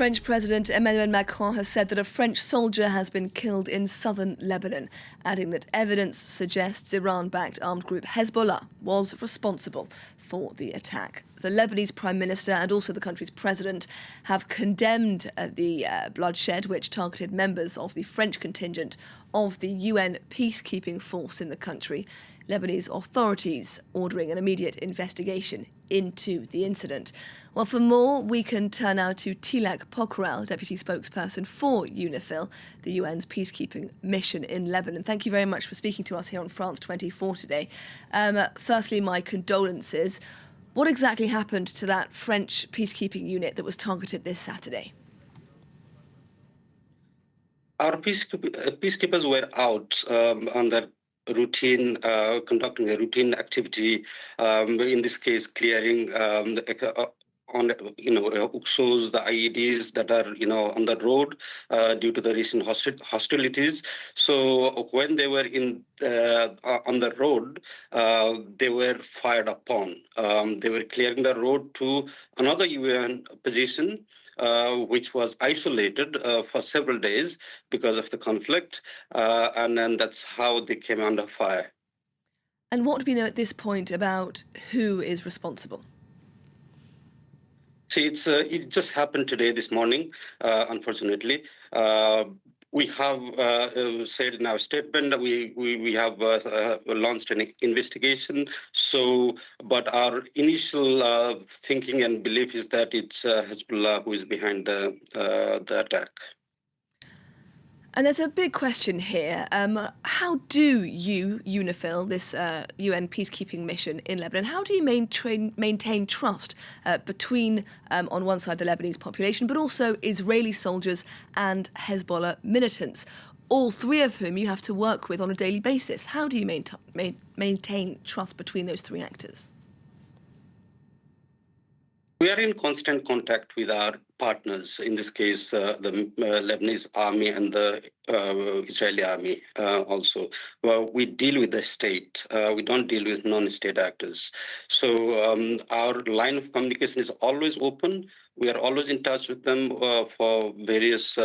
French President Emmanuel Macron has said that a French soldier has been killed in southern Lebanon, adding that evidence suggests Iran-backed armed group Hezbollah was responsible for the attack. The Lebanese Prime Minister and also the country's president have condemned the bloodshed, which targeted members of the French contingent of the UN peacekeeping force in the country. Lebanese authorities ordering an immediate investigation into the incident. Well, for more, we can turn now to Tilak Pokharel, Deputy Spokesperson for UNIFIL, the UN's peacekeeping mission in Lebanon. Thank you very much for speaking to us here on France 24 today. Firstly, my condolences. What exactly happened to that French peacekeeping unit that was targeted this Saturday? Our peacekeepers were out on that routine, conducting a routine activity, in this case, clearing UXOs, the IEDs that are, on the road due to the recent hostilities. So when they were on the road, they were fired upon. They were clearing the road to another UN position, which was isolated for several days because of the conflict, and then that's how they came under fire. And what do we know at this point about who is responsible? See, it just happened this morning, unfortunately. We have said in our statement that we have launched an investigation. So, but our initial thinking and belief is that it's Hezbollah who is behind the attack. And there's a big question here. How do you, UNIFIL, this UN peacekeeping mission in Lebanon, how do you maintain trust between, on one side, the Lebanese population, but also Israeli soldiers and Hezbollah militants, all three of whom you have to work with on a daily basis? How do you maintain trust between those three actors? We are in constant contact with our partners, in this case, the Lebanese army and the Israeli army also. Well, we deal with the state. We don't deal with non-state actors. So our line of communication is always open. We are always in touch with them for various,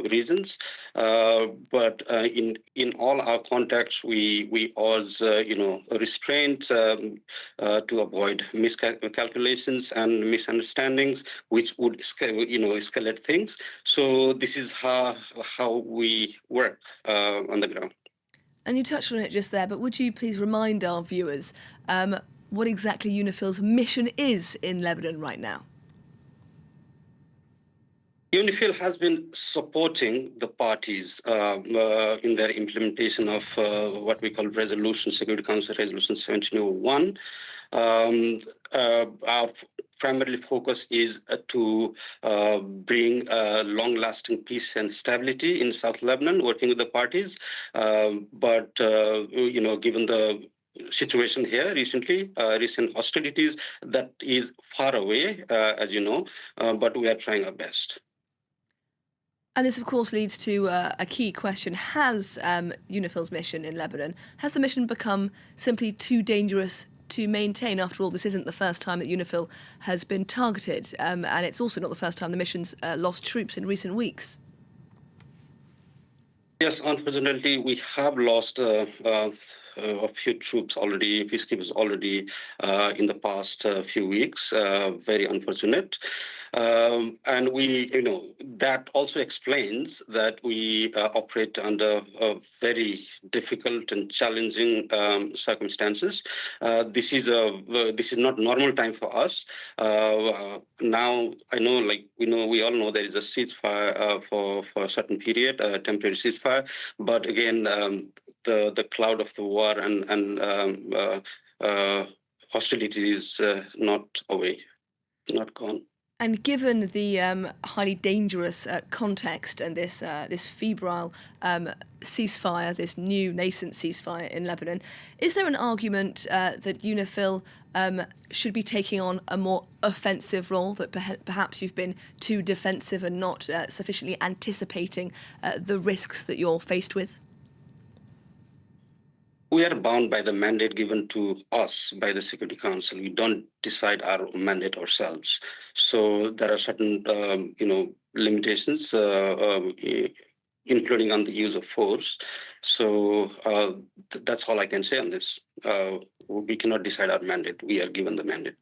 reasons. But in all our contacts, we always, restraint to avoid miscalculations and misunderstandings, which would escalate things. So this is how we work on the ground. And you touched on it just there, but would you please remind our viewers what exactly UNIFIL's mission is in Lebanon right now? UNIFIL has been supporting the parties in their implementation of what we call Security Council Resolution 1701. Our primary focus is to bring long-lasting peace and stability in South Lebanon, working with the parties. But given the situation here recently, recent hostilities, that is far away, as you know, but we are trying our best. And this, of course, leads to a key question. Has UNIFIL's mission in Lebanon, has the mission become simply too dangerous to maintain? After all, this isn't the first time that UNIFIL has been targeted, and it's also not the first time the mission's lost troops in recent weeks. Yes, unfortunately, we have lost a few troops already, peacekeepers already in the past few weeks. Very unfortunate. And that also explains that we operate under very difficult and challenging circumstances. This is not normal time for us. Now, I know, we all know there is a ceasefire for a certain period, a temporary ceasefire. But again, the cloud of the war and hostility is not away, not gone. And given the highly dangerous context and this febrile ceasefire, this new nascent ceasefire in Lebanon, is there an argument that UNIFIL should be taking on a more offensive role, that perhaps you've been too defensive and not sufficiently anticipating the risks that you're faced with? we are bound by the mandate given to us by the Security Council. We don't decide our mandate ourselves. So there are certain, limitations, including on the use of force. So that's all I can say on this. We cannot decide our mandate. We are given the mandate.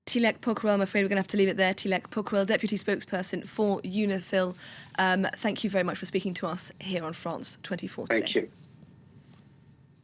Tilak Pokharel, I'm afraid we're going to have to leave it there. Tilak Pokharel, Deputy Spokesperson for UNIFIL. Thank you very much for speaking to us here on France 24 today. Thank you.